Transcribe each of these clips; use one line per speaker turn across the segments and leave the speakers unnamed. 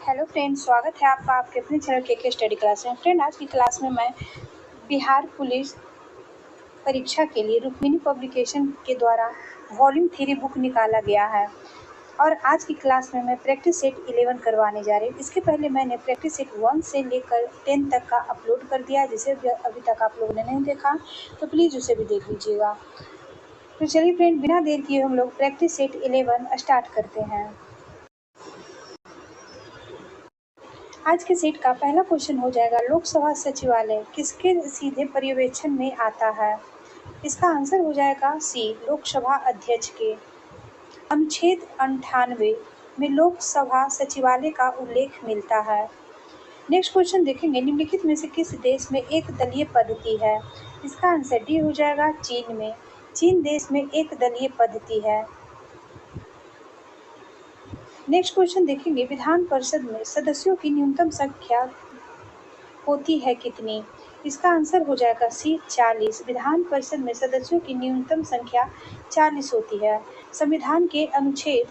Hello friend, स्वागत है आपका आपके अपने चैनल के स्टडी क्लास में। फ्रेंड, आज की क्लास में मैं बिहार पुलिस परीक्षा के लिए रुक्मिणी पब्लिकेशन के द्वारा वॉल्यूम 3 बुक निकाला गया है और आज की क्लास में मैं प्रैक्टिस सेट 11 करवाने जा रही हूँ। इसके पहले मैंने प्रैक्टिस सेट 1 से लेकर 10 तक का अपलोड कर दिया, जिसे अभी तक आप लोगों ने नहीं देखा तो प्लीज़ उसे भी देख लीजिएगा। तो चलिए फ्रेंड, बिना देर किए हम लोग प्रैक्टिस सेट 11 स्टार्ट करते हैं। आज के सेट का पहला क्वेश्चन हो जाएगा, लोकसभा सचिवालय किसके सीधे पर्यवेक्षण में आता है? इसका आंसर हो जाएगा सी, लोकसभा अध्यक्ष के। अनुच्छेद 98 में लोकसभा सचिवालय का उल्लेख मिलता है। नेक्स्ट क्वेश्चन देखेंगे, निम्नलिखित में से किस देश में एक दलीय पद्धति है? इसका आंसर डी हो जाएगा, चीन में। चीन देश में एक दलीय पद्धति है। नेक्स्ट क्वेश्चन देखेंगे, विधान परिषद में सदस्यों की न्यूनतम संख्या होती है कितनी? इसका आंसर हो जाएगा सी, 40। विधान परिषद में सदस्यों की न्यूनतम संख्या 40 होती है। संविधान के अनुच्छेद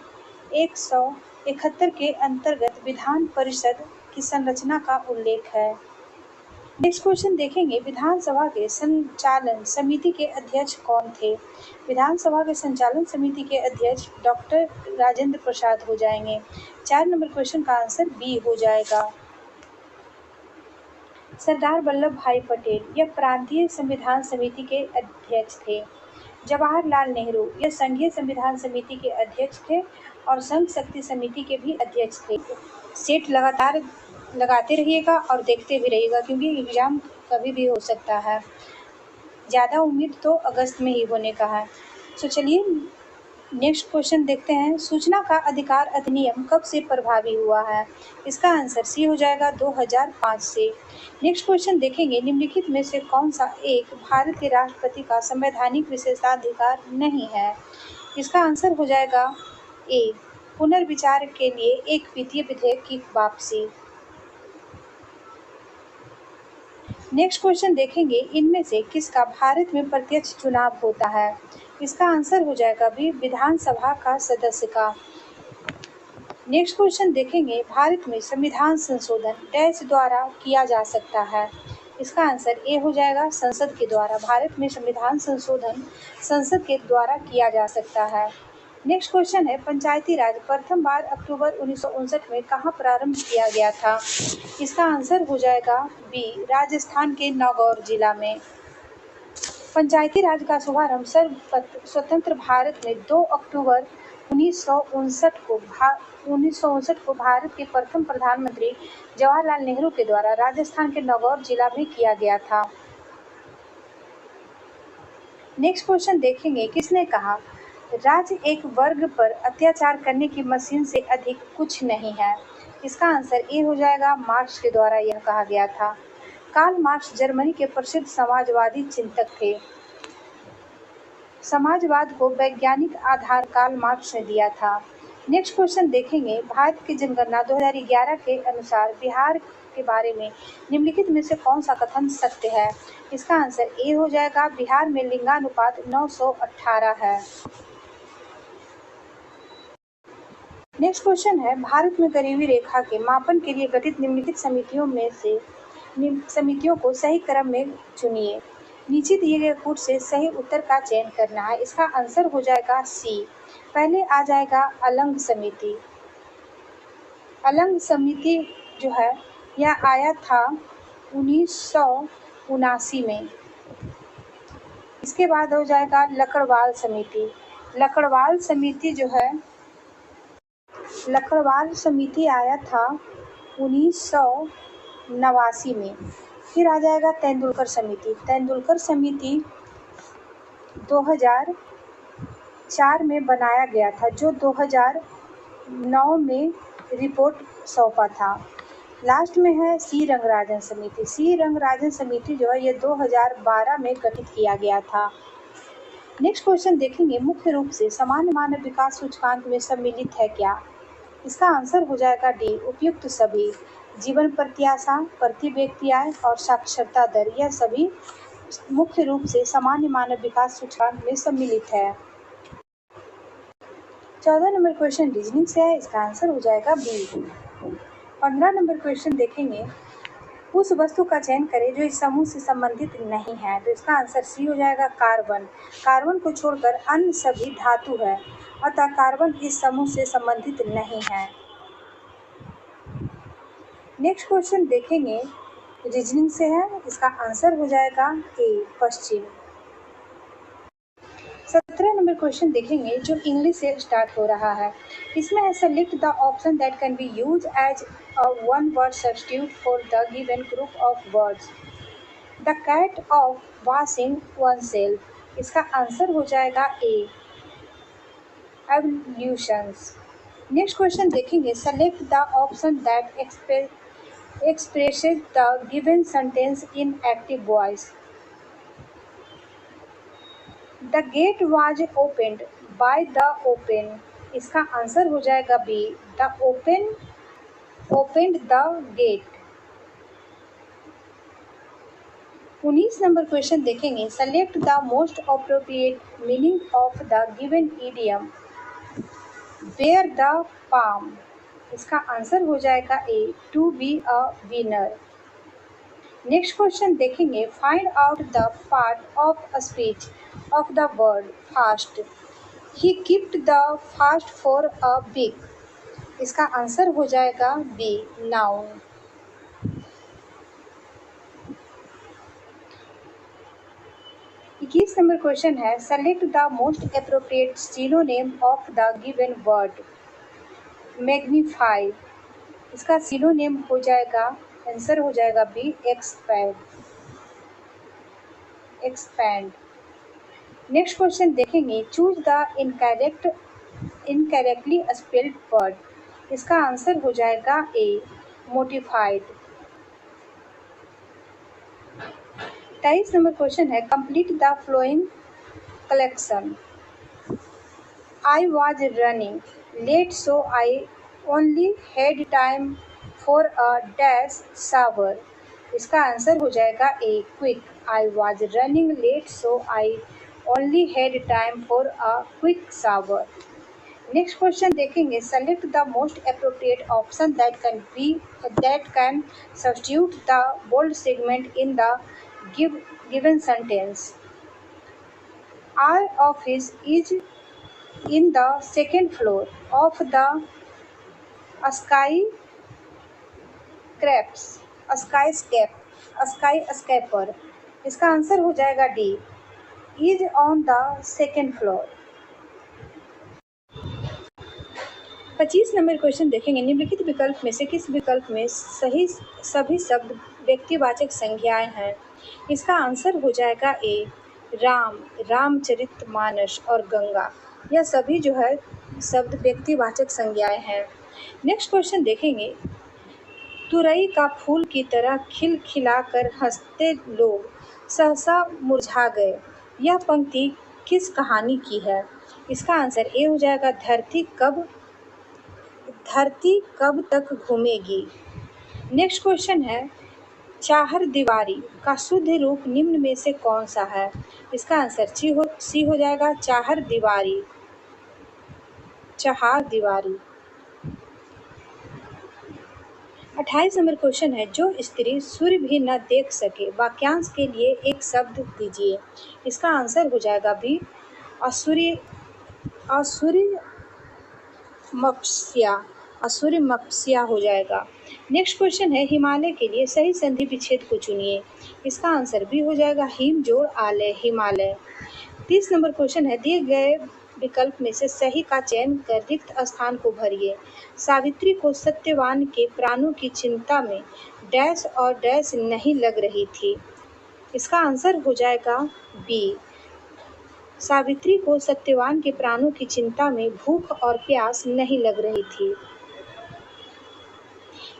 171 के अंतर्गत विधान परिषद की संरचना का उल्लेख है। नेक्स्ट क्वेश्चन देखेंगे, विधानसभा के संचालन समिति के अध्यक्ष कौन थे? विधानसभा के संचालन समिति के अध्यक्ष डॉक्टर राजेंद्र प्रसाद हो जाएंगे। 4 नंबर क्वेश्चन का आंसर बी हो जाएगा। सरदार वल्लभ भाई पटेल यह प्रांतीय संविधान समिति के अध्यक्ष थे। जवाहरलाल नेहरू यह संघीय संविधान समिति के अध्यक्ष थे और संघ शक्ति समिति के भी अध्यक्ष थे। सेट लगातार लगाते रहिएगा और देखते भी रहिएगा, क्योंकि एग्ज़ाम कभी भी हो सकता है। ज़्यादा उम्मीद तो अगस्त में ही होने का है। तो चलिए नेक्स्ट क्वेश्चन देखते हैं, सूचना का अधिकार अधिनियम कब से प्रभावी हुआ है? इसका आंसर सी हो जाएगा, 2005 से। नेक्स्ट क्वेश्चन देखेंगे, निम्नलिखित में से कौन सा एक भारत के राष्ट्रपति का संवैधानिक विशेषाधिकार नहीं है? इसका आंसर हो जाएगा ए, पुनर्विचार के लिए एक वित्तीय विधेयक की वापसी। नेक्स्ट क्वेश्चन देखेंगे, इनमें से किसका भारत में प्रत्यक्ष चुनाव होता है? इसका आंसर हो जाएगा बी, विधानसभा का सदस्य का। नेक्स्ट क्वेश्चन देखेंगे, भारत में संविधान संशोधन डैश द्वारा किया जा सकता है? इसका आंसर ए हो जाएगा, संसद के द्वारा। भारत में संविधान संशोधन संसद के द्वारा किया जा सकता है। नेक्स्ट क्वेश्चन है, पंचायती राज प्रथम बार अक्टूबर 1959 में कहाँ प्रारंभ किया गया था? इसका आंसर हो जाएगा बी, राजस्थान के नागौर जिला में। पंचायती राज का शुभारंभ स्वतंत्र भारत में 2 अक्टूबर 1959 को भारत के प्रथम प्रधानमंत्री जवाहरलाल नेहरू के द्वारा राजस्थान के नागौर जिला में किया गया था। नेक्स्ट क्वेश्चन देखेंगे, किसने कहा राज्य एक वर्ग पर अत्याचार करने की मशीन से अधिक कुछ नहीं है? इसका आंसर ए हो जाएगा, मार्क्स के द्वारा यह कहा गया था। कार्ल मार्क्स जर्मनी के प्रसिद्ध समाजवादी चिंतक थे। समाजवाद को वैज्ञानिक आधार कार्ल मार्क्स ने दिया था। नेक्स्ट क्वेश्चन देखेंगे, भारत की जनगणना 2011 के अनुसार बिहार के बारे में निम्नलिखित में से कौन सा कथन सत्य है? इसका आंसर ए हो जाएगा, बिहार में लिंगानुपात 918 है। नेक्स्ट क्वेश्चन है, भारत में गरीबी रेखा के मापन के लिए गठित निम्नलिखित समितियों को सही क्रम में चुनिए। नीचे दिए गए कूट से सही उत्तर का चयन करना है। इसका आंसर हो जाएगा सी। पहले आ जाएगा अलंग समिति। अलंग समिति जो है यह आया था 1979 में। इसके बाद हो जाएगा लकड़वाल समिति। लकड़वाल समिति आया था 1989 में। फिर आ जाएगा तेंदुलकर समिति। तेंदुलकर समिति 2004 में बनाया गया था, जो 2009 में रिपोर्ट सौंपा था। लास्ट में है सी, रंगराजन समिति। सी रंगराजन समिति जो है ये 2012 में गठित किया गया था। नेक्स्ट क्वेश्चन देखेंगे, मुख्य रूप से सामान्य मानव विकास सूचकांक में सम्मिलित है क्या? इसका आंसर हो जाएगा डी, उपयुक्त सभी। जीवन प्रत्याशा, प्रति व्यक्ति आय और साक्षरता दर, यह सभी मुख्य रूप से सामान्य मानव विकास सूचकांक में सम्मिलित है। 14 नंबर क्वेश्चन रीजनिंग से है। इसका आंसर हो जाएगा बी। 15 नंबर क्वेश्चन देखेंगे, उस वस्तु का चयन करें जो इस समूह से संबंधित नहीं है। तो इसका आंसर सी हो जाएगा कार्बन। कार्बन को छोड़कर अन्य सभी धातु है, अतः कार्बन इस समूह से संबंधित नहीं है। नेक्स्ट क्वेश्चन देखेंगे, रीजनिंग से है, इसका आंसर हो जाएगा ए पश्चिम। 17 नंबर क्वेश्चन देखेंगे जो इंग्लिश से स्टार्ट हो रहा है। इसमें है select the option that can be use as a one word substitute for the given group of words. The act of washing one self. इसका आंसर हो जाएगा ए एवोल्यूशंस। नेक्स्ट क्वेश्चन देखेंगे, select the option that expresses the given sentence in active voice. The gate was opened by the open. इसका answer हो जाएगा B the opened the gate। 19 number question देखेंगे, select the most appropriate meaning of the given idiom wear the palm. इसका answer हो जाएगा A to be a winner. Next question देखेंगे, find out the part of a speech of the word fast. He kept the fast for a week. इसका answer हो जाएगा B noun. इक्कीस number question है, select the most appropriate synonym of the given word magnify. इसका synonym हो जाएगा, answer हो जाएगा बी एक्सपैंड। नेक्स्ट क्वेश्चन देखेंगे, choose the incorrectly spelled word. इसका आंसर हो जाएगा ए मोटिफाइड। 23 नंबर क्वेश्चन है, complete the following collocation. I was running late so I only had time for a dash shower. इसका answer हो जाएगा A quick. I was running late so I only had time for a quick shower. Next question देखेंगे, select the most appropriate option that can substitute the bold segment in the given sentence. All of his is in the second floor of the skyscraper। इसका answer हो जाएगा D is on the second floor. 25 number question देखेंगे, निम्नलिखित विकल्प में से किस विकल्प में सही सभी शब्द व्यक्तिवाचक संज्ञाएं हैं। इसका आंसर हो जाएगा ए राम, रामचरितमानस और गंगा। यह सभी जो है शब्द व्यक्तिवाचक संज्ञाएं हैं। नेक्स्ट क्वेश्चन देखेंगे, तुरई का फूल की तरह खिलखिलाकर हंसते लोग सहसा मुरझा गए। यह पंक्ति किस कहानी की है। इसका आंसर ए हो जाएगा धरती कब तक घूमेगी। नेक्स्ट क्वेश्चन है, चाहर दीवारी का शुद्ध रूप निम्न में से कौन सा है। इसका आंसर सी हो जाएगा चाहर दीवारी। 28 नंबर क्वेश्चन है, जो स्त्री सूर्य भी न देख सके वाक्यांश के लिए एक शब्द दीजिए। इसका आंसर हो जाएगा बी असूर्यमप्स्या हो जाएगा। नेक्स्ट क्वेश्चन है, हिमालय के लिए सही संधि विच्छेद को चुनिए। इसका आंसर बी हो जाएगा हिम जोड़ आलय हिमालय। 30 नंबर क्वेश्चन है, दिए गए विकल्प में से सही का चयन कर रिक्त स्थान को भरिए। सावित्री को सत्यवान के प्राणों की चिंता में डैश और डैश नहीं लग रही थी। इसका आंसर हो जाएगा बी सावित्री को सत्यवान के प्राणों की चिंता में भूख और प्यास नहीं लग रही थी।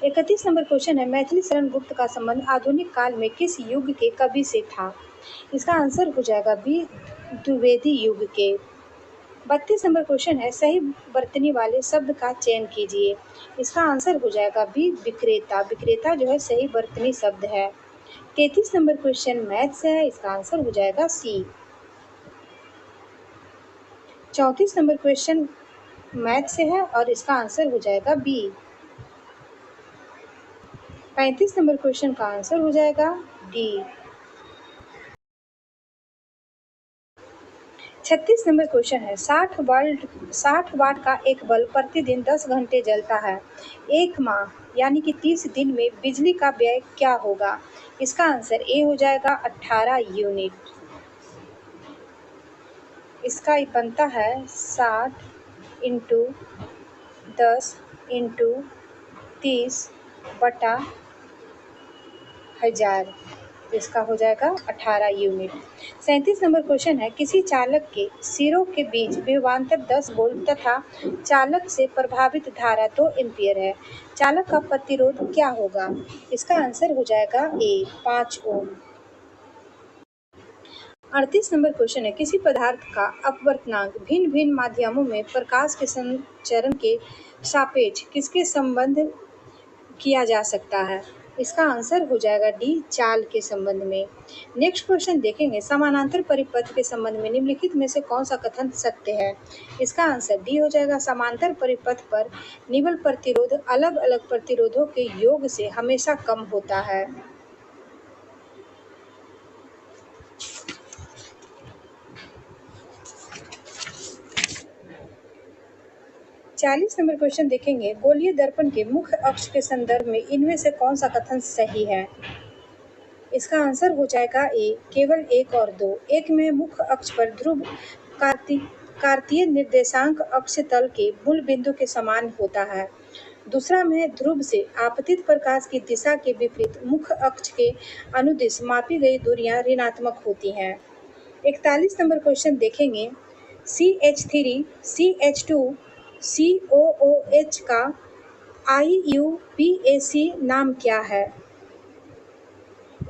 31 नंबर क्वेश्चन है, मैथिली शरण गुप्त का संबंध आधुनिक काल में किस युग के कवि से था। इसका आंसर हो जाएगा बी द्विवेदी युग के। 32 नंबर क्वेश्चन है, सही वर्तनी वाले शब्द का चयन कीजिए। इसका आंसर हो जाएगा बी विक्रेता। विक्रेता जो है सही वर्तनी शब्द है। 33 नंबर क्वेश्चन मैथ से है। इसका आंसर हो जाएगा सी। 34 नंबर क्वेश्चन मैथ से है और इसका आंसर हो जाएगा बी। 35 नंबर क्वेश्चन का आंसर हो जाएगा डी। 36 नंबर क्वेश्चन है 60 वाट का एक बल्ब प्रतिदिन 10 घंटे जलता है। एक माह यानी कि 30 दिन में बिजली का व्यय क्या होगा? इसका आंसर ए हो जाएगा 18 यूनिट। इसका बनता है 60 इंटू 10 इंटू 30 बटा 1000। इसका हो जाएगा 18 यूनिट। 37 नंबर क्वेश्चन है किसी चालक के सिरों के बीच विभवांतर 10 वोल्ट तथा चालक से प्रभावित धारा 2 एम्पियर है। चालक का प्रतिरोध क्या होगा? इसका आंसर हो जाएगा ए 5 ओम। 38 नंबर क्वेश्चन है किसी पदार्थ का अपवर्तनांक भिन्न भिन्न माध्यमों में प्रकाश के संचरण के सापेक्ष किसके संबंध किया जा सकता है? इसका आंसर हो जाएगा डी चाल के संबंध में। नेक्स्ट क्वेश्चन देखेंगे समानांतर परिपथ के संबंध में निम्नलिखित में से कौन सा कथन सत्य है? इसका आंसर डी हो जाएगा समांतर परिपथ पर निवल प्रतिरोध अलग अलग प्रतिरोधों के योग से हमेशा कम होता है। 40 नंबर क्वेश्चन देखेंगे गोलीय दर्पण के मुख्य अक्ष के संदर्भ में इनमें से कौन सा कथन सही है? इसका आंसर हो जाएगा ए केवल 1 और 2। एक में मुख्य अक्ष पर ध्रुव कार्तीय निर्देशांक अक्ष तल के मूल बिंदु के समान होता है। दूसरा में ध्रुव से आपतित प्रकाश की दिशा के विपरीत मुख्य अक्ष के अनुदिश मापी गई दूरियां ऋणात्मक होती हैं। 41 नंबर क्वेश्चन देखेंगे CH3 CH2 COOH का IUPAC नाम क्या है?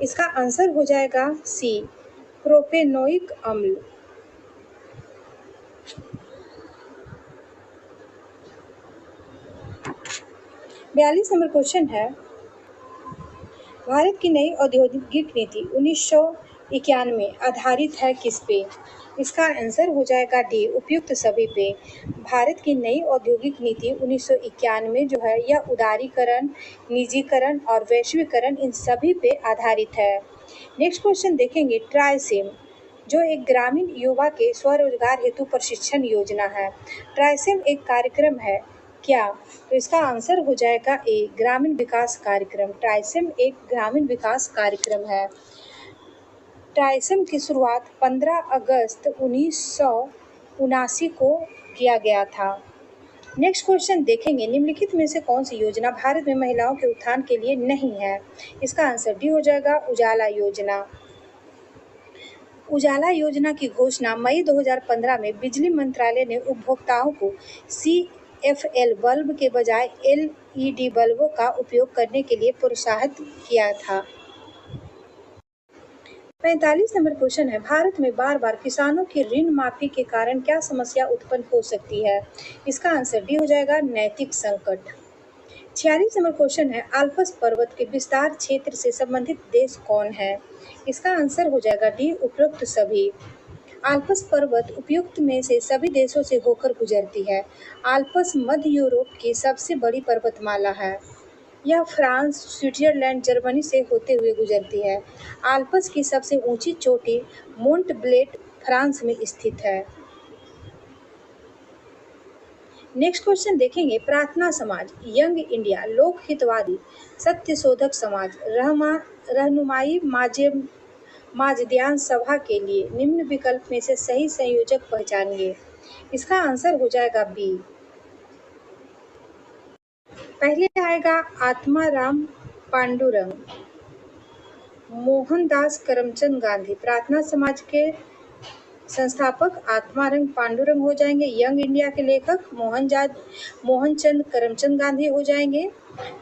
इसका आंसर हो जाएगा सी प्रोपेनोइक अम्ल। 42 नंबर क्वेश्चन है भारत की नई औद्योगिक नीति 1991 आधारित है किस पे? इसका आंसर हो जाएगा डी उपयुक्त सभी पे। भारत की नई औद्योगिक नीति 1991 जो है यह उदारीकरण, निजीकरण और वैश्वीकरण इन सभी पे आधारित है। नेक्स्ट क्वेश्चन देखेंगे ट्राइसेम जो एक ग्रामीण युवा के स्वरोजगार हेतु प्रशिक्षण योजना है। ट्राइसेम एक कार्यक्रम है क्या? तो इसका आंसर हो जाएगा ए ग्रामीण विकास कार्यक्रम। ट्राइसेम एक ग्रामीण विकास कार्यक्रम है। ट्राइसेम की शुरुआत 15 अगस्त 1979 को किया गया था। नेक्स्ट क्वेश्चन देखेंगे निम्नलिखित में से कौन सी योजना भारत में महिलाओं के उत्थान के लिए नहीं है? इसका आंसर डी हो जाएगा उजाला योजना। उजाला योजना की घोषणा मई 2015 में बिजली मंत्रालय ने उपभोक्ताओं को CFL बल्ब के बजाय LED बल्बों का उपयोग करने के लिए प्रोत्साहित किया था। 45 नंबर क्वेश्चन है भारत में बार बार किसानों की ऋण माफी के कारण क्या समस्या उत्पन्न हो सकती है? इसका आंसर डी हो जाएगा नैतिक संकट। 46 नंबर क्वेश्चन है आल्प्स पर्वत के विस्तार क्षेत्र से संबंधित देश कौन है? इसका आंसर हो जाएगा डी उपयुक्त सभी। आल्प्स पर्वत उपयुक्त में से सभी देशों से होकर गुजरती है। आल्प्स मध्य यूरोप की सबसे बड़ी पर्वतमाला है। यह फ्रांस, स्विट्जरलैंड, जर्मनी से होते हुए गुजरती है। आल्प्स की सबसे ऊंची चोटी मोंट ब्लेट फ्रांस में स्थित है। नेक्स्ट क्वेश्चन देखेंगे प्रार्थना समाज, यंग इंडिया, लोक हितवादी, सत्य शोधक समाज, रहनुमाई माजद्यान सभा के लिए निम्न विकल्प में से सही संयोजक पहचानिए। इसका आंसर हो जाएगा बी। पहले आएगा आत्माराम पांडुरंग, मोहनदास करमचंद गांधी। प्रार्थना समाज के संस्थापक आत्माराम पांडुरंग हो जाएंगे। यंग इंडिया के लेखक मोहनचंद करमचंद गांधी हो जाएंगे।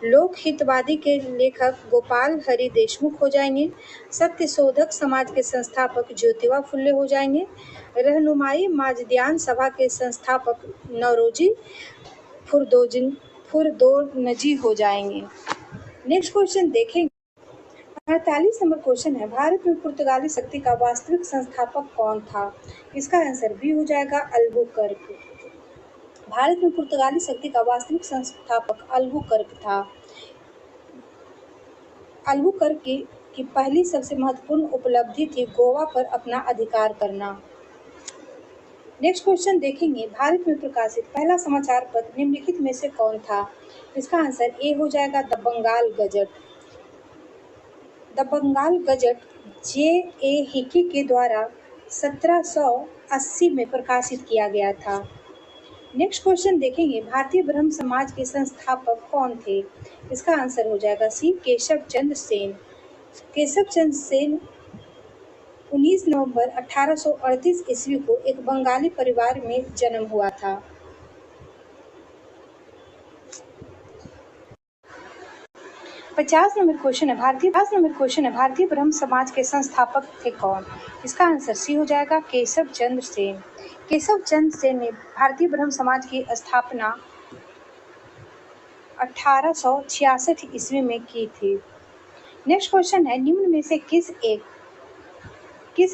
लोक हितवादी के लेखक गोपाल हरि देशमुख हो जाएंगे। सत्य शोधक समाज के संस्थापक ज्योतिबा फुले हो जाएंगे। रहनुमाई माजद्यान सभा के संस्थापक नौरोजी फुरदोनजी हो जाएंगे। नेक्स्ट क्वेश्चन देखेंगे 48 नंबर क्वेश्चन है भारत में पुर्तगाली शक्ति का वास्तविक संस्थापक कौन था? इसका आंसर बी हो जाएगा अल्बुकर्क। भारत में पुर्तगाली शक्ति का वास्तविक संस्थापक अल्बुकर्क था। अल्बुकर्क की पहली सबसे महत्वपूर्ण उपलब्धि थी गोवा पर अपना अधिकार करना। नेक्स्ट क्वेश्चन देखेंगे, भारत में प्रकाशित पहला समाचार पत्र निम्नलिखित में से कौन था? इसका आंसर ए हो जाएगा the Bengal gazette. The Bengal gazette J A. Hicky के द्वारा 1780 में प्रकाशित किया गया था। नेक्स्ट क्वेश्चन देखेंगे, भारतीय ब्रह्म समाज के संस्थापक कौन थे? इसका आंसर हो जाएगा सी केशव चंद्र सेन। केशव चंद्र सेन 19 नवंबर 1838 ईस्वी को एक बंगाली परिवार में जन्म हुआ था। पचास नंबर क्वेश्चन है, भारतीय ब्रह्म समाज के संस्थापक थे कौन? इसका आंसर सी हो जाएगा केशव चंद्र सेन। केशव चंद्र सेन ने भारतीय ब्रह्म समाज की स्थापना 1866 ईस्वी में की थी। नेक्स्ट क्वेश्चन है, निम्न में से किस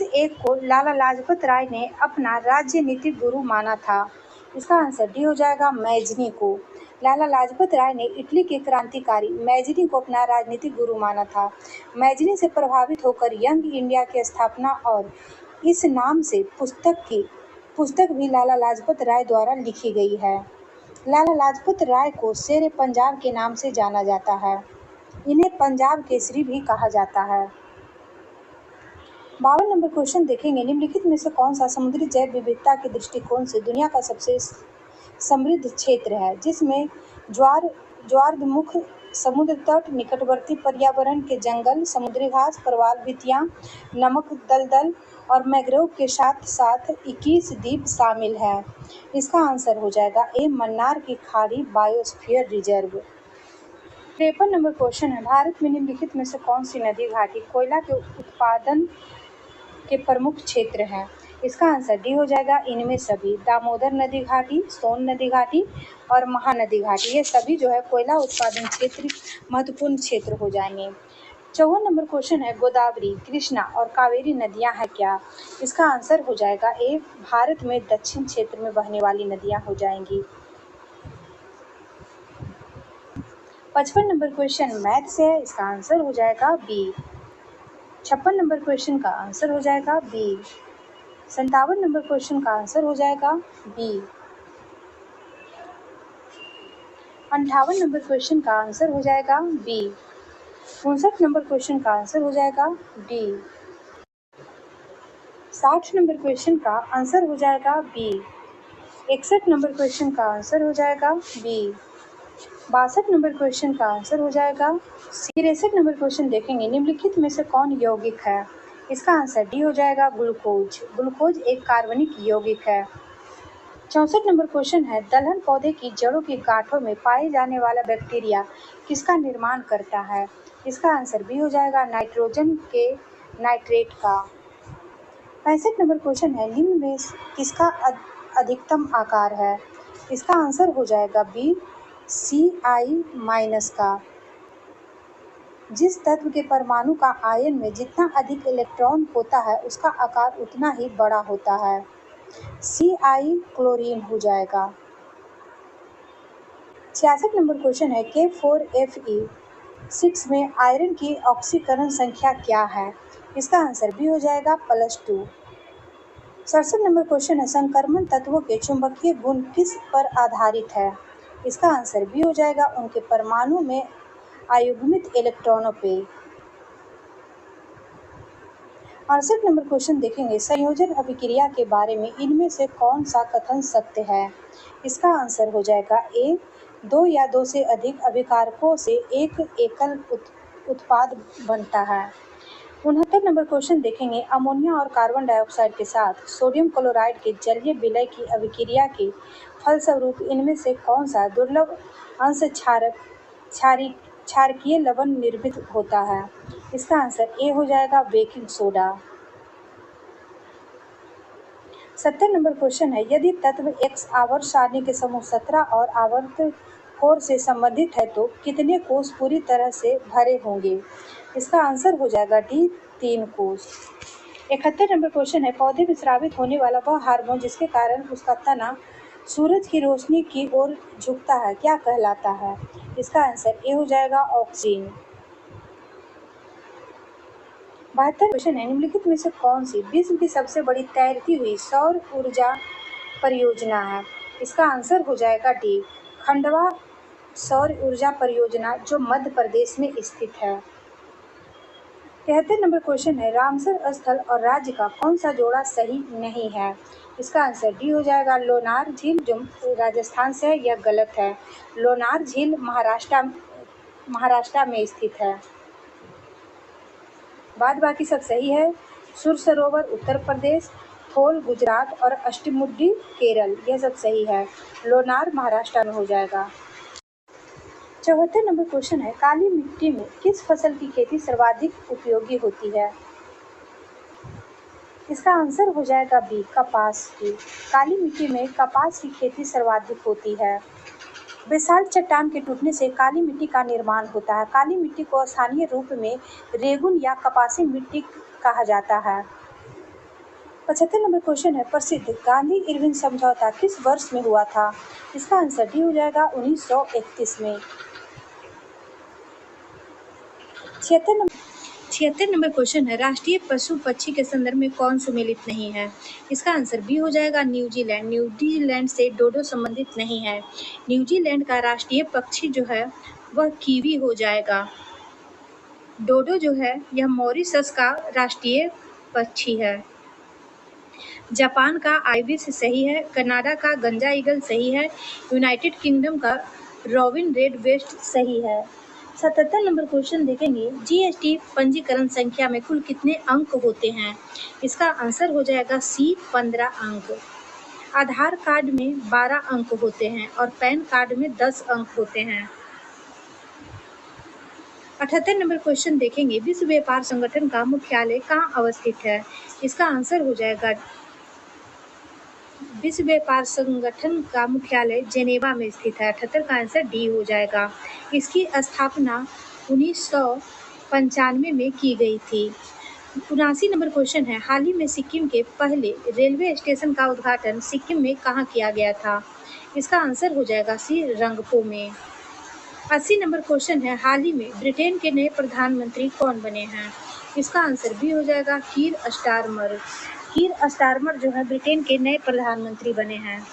एक को लाला लाजपत राय ने अपना राजनीतिक गुरु माना था? इसका आंसर डी हो जाएगा मैजनी को। लाला लाजपत राय ने इटली के क्रांतिकारी मैजनी को अपना राजनीतिक गुरु माना था। मैजनी से प्रभावित होकर यंग इंडिया की स्थापना और इस नाम से पुस्तक भी लाला लाजपत राय द्वारा लिखी गई है। लाला लाजपत राय को शेर पंजाब के नाम से जाना जाता है। इन्हें पंजाब केसरी भी कहा जाता है। 52 नंबर क्वेश्चन देखेंगे, निम्नलिखित में से कौन सा समुद्री जैव विविधता के दृष्टिकोण से दुनिया का सबसे समृद्ध क्षेत्र है, जिसमें ज्वारमुख, समुद्र तट, निकटवर्ती पर्यावरण के जंगल, समुद्री घास, प्रवाल भित्तियां, नमक दलदल और मैंग्रोव के साथ साथ 21 द्वीप शामिल हैं? इसका आंसर हो जाएगा ए मन्नार की खाड़ी बायोस्फीयर रिजर्व। 53 नंबर क्वेश्चन है, भारत में निम्नलिखित में से कौन सी नदी घाटी कोयला के उत्पादन के प्रमुख क्षेत्र हैं? इसका आंसर डी हो जाएगा इनमें सभी। दामोदर नदी घाटी, सोन नदी घाटी और महानदी घाटी, ये सभी जो है कोयला उत्पादन क्षेत्र महत्वपूर्ण क्षेत्र हो जाएंगे। 54 नंबर क्वेश्चन है, गोदावरी, कृष्णा और कावेरी नदियां हैं क्या? इसका आंसर हो जाएगा ए भारत में दक्षिण क्षेत्र में बहने वाली नदियां हो जाएंगी। 55 नंबर क्वेश्चन मैथ से है, इसका आंसर हो जाएगा बी। 56 नंबर क्वेश्चन का आंसर हो जाएगा बी। 57 नंबर क्वेश्चन का आंसर हो जाएगा बी। 58 नंबर क्वेश्चन का आंसर हो जाएगा बी। 59 नंबर क्वेश्चन का आंसर हो जाएगा डी। 60 नंबर क्वेश्चन का आंसर हो जाएगा बी। 61 नंबर क्वेश्चन का आंसर हो जाएगा बी। 62 नंबर क्वेश्चन का आंसर हो जाएगा सी। 63 नंबर क्वेश्चन देखेंगे, निम्नलिखित में से कौन यौगिक है? इसका आंसर डी हो जाएगा ग्लूकोज। ग्लूकोज एक कार्बनिक यौगिक है। 64 नंबर क्वेश्चन है, दलहन पौधे की जड़ों की गांठों में पाए जाने वाला बैक्टीरिया किसका निर्माण करता है? इसका आंसर बी हो जाएगा नाइट्रोजन के नाइट्रेट का। 65 नंबर क्वेश्चन है, निम्न में किसका अधिकतम आकार है? इसका आंसर हो जाएगा बी Ci- का। जिस तत्व के परमाणु का आयन में जितना अधिक इलेक्ट्रॉन होता है उसका आकार उतना ही बड़ा होता है। Ci क्लोरीन हो जाएगा। 66 नंबर क्वेश्चन है, K4Fe6 में आयरन की ऑक्सीकरण संख्या क्या है? इसका आंसर बी हो जाएगा +2। 67 नंबर क्वेश्चन है, संक्रमण तत्वों के चुंबकीय गुण किस पर आधारित है? इसका आंसर बी हो जाएगा उनके परमाणु में आयुग्मित इलेक्ट्रॉनों पे। 68 नंबर क्वेश्चन देखेंगे, संयोजन अभिक्रिया के बारे में इनमें से कौन सा कथन सत्य है? इसका आंसर हो जाएगा ए 2 या 2 से अधिक अभिकारकों से एक एकल उत्पाद बनता है। 69 नंबर क्वेश्चन देखेंगे, अमोनिया और कार्बन डाइऑक्साइड के साथ सोडियम क्लोराइड के जलीय विलय की अभिक्रिया के फलस्वरूप इनमें से कौन सा दुर्लभ अंश क्षारकीय लवण निर्मित होता है? इसका आंसर ए हो जाएगा बेकिंग सोडा। 70 नंबर क्वेश्चन है, यदि तत्व X आवर्त सारणी के समूह 17 और आवर्त 4 से संबंधित है तो कितने कोष पूरी तरह से भरे होंगे? इसका आंसर हो जाएगा डी 3 कोष। 71 नंबर क्वेश्चन है, पौधे में स्रावित होने वाला वह हार्मोन जिसके कारण उसका तना सूरज की रोशनी की ओर झुकता है क्या कहलाता है? इसका आंसर ए हो जाएगा ऑक्सीन। 72 क्वेश्चन है, निम्नलिखित में से कौन सी विश्व की सबसे बड़ी तैरती हुई सौर ऊर्जा परियोजना है? इसका आंसर हो जाएगा डी, खंडवा सौर ऊर्जा परियोजना, जो मध्य प्रदेश में स्थित है। 73 नंबर क्वेश्चन है, रामसर स्थल और राज्य का कौन सा जोड़ा सही नहीं है? इसका आंसर डी हो जाएगा, लोनार झील, जो राजस्थान से है। यह गलत है। लोनार झील महाराष्ट्र में स्थित है। बाद बाकी सब सही है। सुर सरोवर उत्तर प्रदेश, थोल गुजरात और अष्टमुडी केरल, यह सब सही है। लोनार महाराष्ट्र में हो जाएगा। 74 नंबर क्वेश्चन है, काली मिट्टी में किस फसल की खेती सर्वाधिक उपयोगी होती है? इसका आंसर हो जाएगा बी, कपास की। काली मिट्टी में कपास की खेती सर्वाधिक होती है। बेसाल्ट चट्टान के टूटने से काली मिट्टी का निर्माण होता है। काली मिट्टी को स्थानीय रूप में रेगुन या कपासी मिट्टी कहा जाता है। 75 नंबर क्वेश्चन है, प्रसिद्ध गांधी इरविन समझौता किस वर्ष में हुआ था? इसका आंसर डी हो जाएगा, 1931 में। 76 नंबर क्वेश्चन है, राष्ट्रीय पशु पक्षी के संदर्भ में कौन सुमेलित नहीं है? इसका आंसर बी हो जाएगा, न्यूजीलैंड। न्यूजीलैंड से डोडो संबंधित नहीं है। न्यूजीलैंड का राष्ट्रीय पक्षी जो है वह कीवी हो जाएगा। डोडो जो है यह मॉरिशस का राष्ट्रीय पक्षी है। जापान का आइबिस सही है। कनाडा का गंजा ईगल सही है। यूनाइटेड किंगडम का रॉबिन रेड वेस्ट सही है। 77 नंबर क्वेश्चन देखेंगे, जीएसटी पंजीकरण संख्या में कुल कितने अंक होते हैं? इसका आंसर हो जाएगा सी, 15 अंक। आधार कार्ड में 12 अंक होते हैं और पैन कार्ड में 10 अंक होते हैं। 78 नंबर क्वेश्चन देखेंगे, विश्व व्यापार संगठन का मुख्यालय कहाँ अवस्थित है? इसका आंसर हो जाएगा, विश्व व्यापार संगठन का मुख्यालय जेनेवा में स्थित है। 78 का आंसर डी हो जाएगा। इसकी स्थापना 1995 में की गई थी। 79 नंबर क्वेश्चन है, हाल ही में सिक्किम के पहले रेलवे स्टेशन का उद्घाटन सिक्किम में कहाँ किया गया था? इसका आंसर हो जाएगा सी, रंगपो में। 80 नंबर क्वेश्चन है, हाल ही में ब्रिटेन के नए प्रधानमंत्री कौन बने हैं? इसका आंसर बी हो जाएगा, कीर स्टारमर। कीर स्टारमर जो है ब्रिटेन के नए प्रधानमंत्री बने हैं।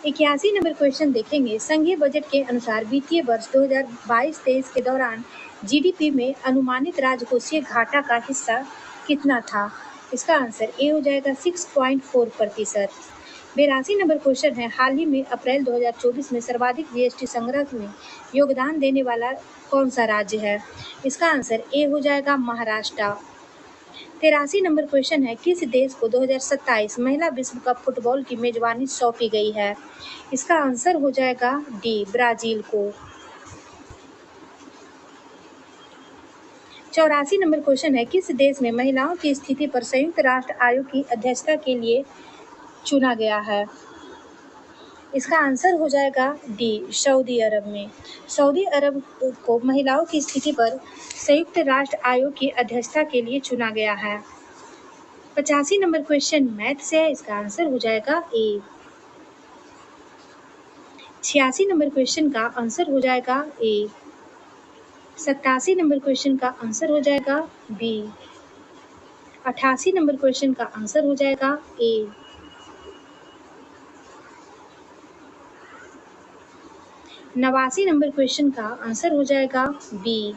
81 नंबर क्वेश्चन देखेंगे, संघीय बजट के अनुसार वित्तीय वर्ष 2022-23 के दौरान जीडीपी में अनुमानित राजकोषीय घाटा का हिस्सा कितना था? इसका आंसर ए हो जाएगा, 6.4%। 82 नंबर क्वेश्चन है, हाल ही में अप्रैल 2024 में सर्वाधिक जीएसटी संग्रह में योगदान देने वाला कौन सा राज्य है? इसका आंसर ए हो जाएगा, महाराष्ट्र। 83 नंबर क्वेश्चन है, किस देश को 2027 महिला विश्व कप फुटबॉल की मेजबानी सौंपी गई है? इसका आंसर हो जाएगा डी, ब्राजील को। 84 नंबर क्वेश्चन है, किस देश में महिलाओं की स्थिति पर संयुक्त राष्ट्र आयोग की अध्यक्षता के लिए चुना गया है? इसका आंसर हो जाएगा डी, सऊदी अरब में। सऊदी अरब को महिलाओं की स्थिति पर संयुक्त राष्ट्र आयोग की अध्यक्षता के लिए चुना गया है। 85 नंबर क्वेश्चन मैथ से है, इसका आंसर हो जाएगा ए। 86 नंबर क्वेश्चन का आंसर हो जाएगा ए। 87 नंबर क्वेश्चन का आंसर हो जाएगा बी। 88 नंबर क्वेश्चन का आंसर हो जाएगा ए। 89 नंबर क्वेश्चन का आंसर हो जाएगा बी।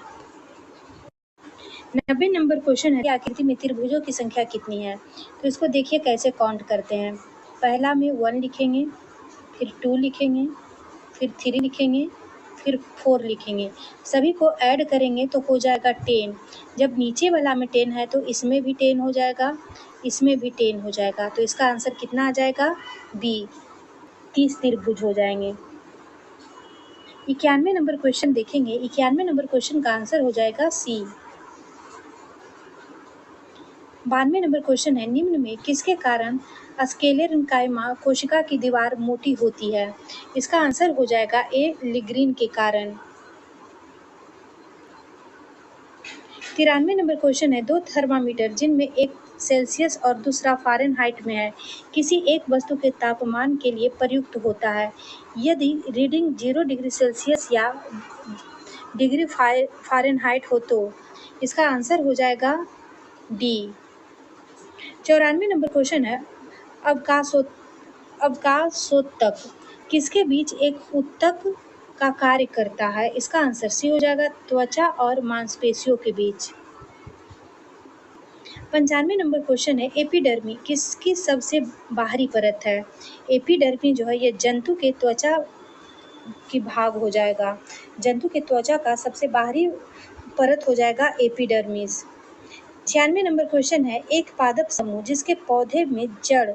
90 नंबर क्वेश्चन है, आकृति में त्रिभुजों की संख्या कितनी है? तो इसको देखिए कैसे काउंट करते हैं। पहला में 1 लिखेंगे, फिर 2 लिखेंगे, फिर 3 लिखेंगे, फिर 4 लिखेंगे। सभी को ऐड करेंगे तो हो जाएगा 10। जब नीचे वाला में 10 है तो इसमें भी 10 हो जाएगा, इसमें भी 10 हो जाएगा। तो इसका आंसर कितना आ जाएगा? बी, 30 त्रिभुज हो जाएंगे। 91 नंबर क्वेश्चन देखेंगे। 91 नंबर क्वेश्चन का आंसर हो जाएगा सी। 92 नंबर क्वेश्चन है, निम्न में किसके कारण स्क्लेरेंकाइमा कोशिका की दीवार मोटी होती है? इसका आंसर हो जाएगा ए, लिग्रीन के कारण। 93 नंबर क्वेश्चन है, दो थर्मामीटर जिनमें एक सेल्सियस और दूसरा फ़ारेनहाइट में है, किसी एक वस्तु के तापमान के लिए प्रयुक्त होता है। यदि रीडिंग 0 डिग्री सेल्सियस या डिग्री फ़ारेनहाइट हो तो इसका आंसर हो जाएगा डी। 94 नंबर क्वेश्चन है, अवकाशोत्तक किसके बीच एक उत्तक का कार्य करता है? इसका आंसर सी हो जाएगा, त्वचा और मांसपेशियों के बीच। 95 नंबर क्वेश्चन है, एपिडर्मी किसकी सबसे बाहरी परत है? एपिडर्मी जो है ये जंतु के त्वचा की भाग हो जाएगा। जंतु के त्वचा का सबसे बाहरी परत हो जाएगा एपिडर्मिस। 96 नंबर क्वेश्चन है, एक पादप समूह जिसके पौधे में जड़,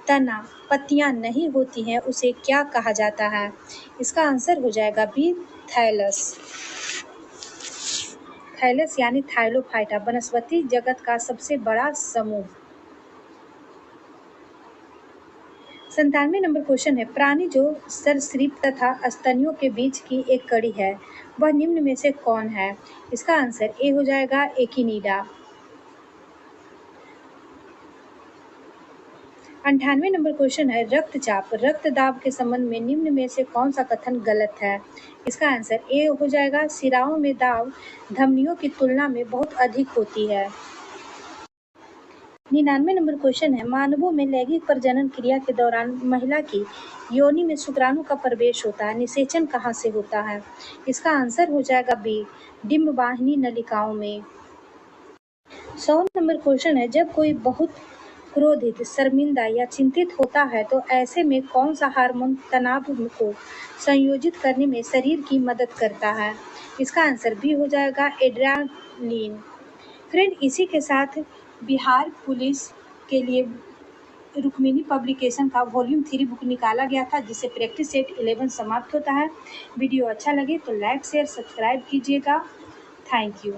तना, पत्तियां नहीं होती हैं उसे क्या कहा जाता है? इसका आंसर हो जाएगा बी, थैलस। थैलस यानी थाइलोफाइटा वनस्पति जगत का सबसे बड़ा समूह। 97 नंबर क्वेश्चन है, प्राणी जो सरीसृप तथा स्तनियों के बीच की एक कड़ी है वह निम्न में से कौन है? इसका आंसर ए हो जाएगा, एकिनीडा। 98 नंबर क्वेश्चन है, रक्तचाप रक्त दाब के संबंध में निम्न में से कौन सा कथन गलत है? इसका आंसर ए हो जाएगा, सिराओं में दाब धमनियों की तुलना में बहुत अधिक होती है। 99 नंबर क्वेश्चन है, मानवों में लैंगिक प्रजनन क्रिया के दौरान महिला की योनि में शुक्राणु का प्रवेश होता है, निषेचन कहाँ से होता है? इसका आंसर हो जाएगा बी, डिंबवाहिनी नलिकाओं में। 100 नंबर क्वेश्चन है, जब कोई बहुत क्रोधित, शर्मिंदा या चिंतित होता है तो ऐसे में कौन सा हार्मोन तनाव को संयोजित करने में शरीर की मदद करता है? इसका आंसर बी हो जाएगा, एड्रेनालिन। फ्रेंड, इसी के साथ बिहार पुलिस के लिए रुक्मिणी पब्लिकेशन का वॉल्यूम 3 बुक निकाला गया था जिसे प्रैक्टिस सेट 11 समाप्त होता है। वीडियो अच्छा लगे तो लाइक शेयर सब्सक्राइब कीजिएगा। Thank you.